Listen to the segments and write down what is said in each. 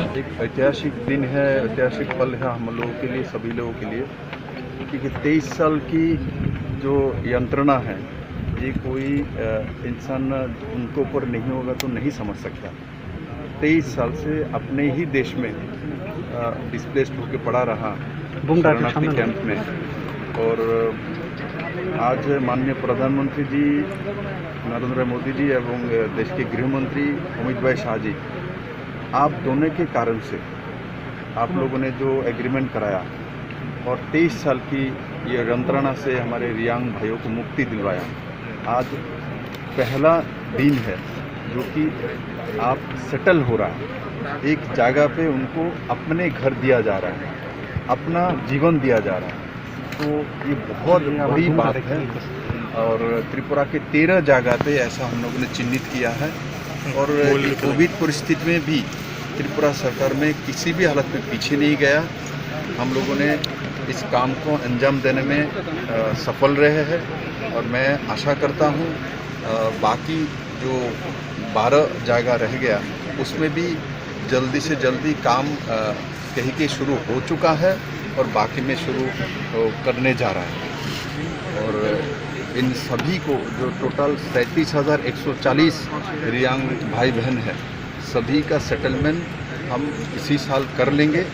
एक ऐतिहासिक दिन है, ऐतिहासिक पल है हम लोगों के लिए, सभी लोगों के लिए, क्योंकि 23 साल की जो यंत्रणा है, ये कोई इंसान उनके ऊपर नहीं होगा तो नहीं समझ सकता। 23 साल से अपने ही देश में डिस्प्लेस्ड होकर पड़ा रहा शरणार्थी कैंप में। और आज माननीय प्रधानमंत्री जी नरेंद्र मोदी जी एवं देश के गृह मंत्री अमित भाई शाह जी, आप दोनों के कारण से आप लोगों ने जो एग्रीमेंट कराया और 23 साल की ये यंत्रणा से हमारे रियांग भाइयों को मुक्ति दिलवाया। आज पहला दिन है जो कि आप सेटल हो रहा है, एक जगह पे उनको अपने घर दिया जा रहा है, अपना जीवन दिया जा रहा है। तो ये बहुत बड़ी बात है। और त्रिपुरा के 13 जगह पे ऐसा हम लोगों ने चिन्हित किया है। और कोविड परिस्थिति में भी त्रिपुरा सरकार में किसी भी हालत में पीछे नहीं गया। हम लोगों ने इस काम को अंजाम देने में सफल रहे हैं। और मैं आशा करता हूँ बाकी जो 12 जगह रह गया उसमें भी जल्दी से जल्दी काम कहीं के शुरू हो चुका है और बाकी में शुरू करने जा रहा है। और इन सभी को जो टोटल 37,140 रियांग भाई बहन है, सभी का सेटलमेंट हम इसी साल कर लेंगे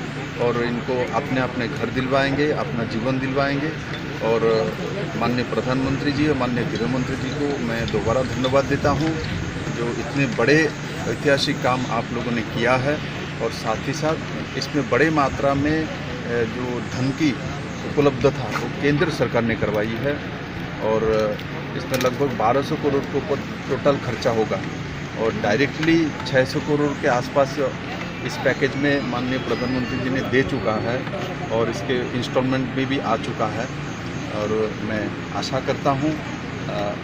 और इनको अपने अपने घर दिलवाएंगे, अपना जीवन दिलवाएंगे। और माननीय प्रधानमंत्री जी और माननीय गृह मंत्री जी को मैं दोबारा धन्यवाद देता हूं, जो इतने बड़े ऐतिहासिक काम आप लोगों ने किया है। और साथ ही साथ इसमें बड़े मात्रा में जो धन की उपलब्धता वो केंद्र सरकार ने करवाई है। और इसमें लगभग 1200 करोड़ के ऊपर टोटल खर्चा होगा और डायरेक्टली 600 करोड़ के आसपास इस पैकेज में माननीय प्रधानमंत्री जी ने दे चुका है और इसके इंस्टॉलमेंट में भी आ चुका है। और मैं आशा करता हूँ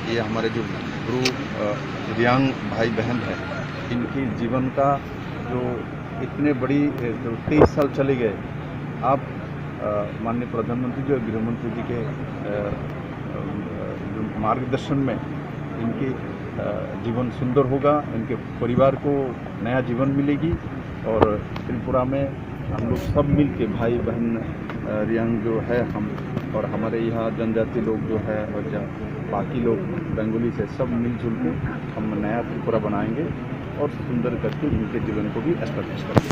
ये हमारे जो गुरु रियांग भाई बहन हैं, इनकी जीवन का जो इतने बड़ी जो 23 साल चले गए, आप माननीय प्रधानमंत्री जी और गृह मंत्री जी के जो मार्गदर्शन में इनकी जीवन सुंदर होगा, इनके परिवार को नया जीवन मिलेगी। और त्रिपुरा में हम लोग सब मिल के भाई बहन रियांग जो है हम और हमारे यहाँ जनजाति लोग जो है और बाकी लोग बंगाली से सब मिलजुल के हम नया त्रिपुरा बनाएंगे और सुंदर करके इनके जीवन को भी एस्टेब्लिश करेंगे।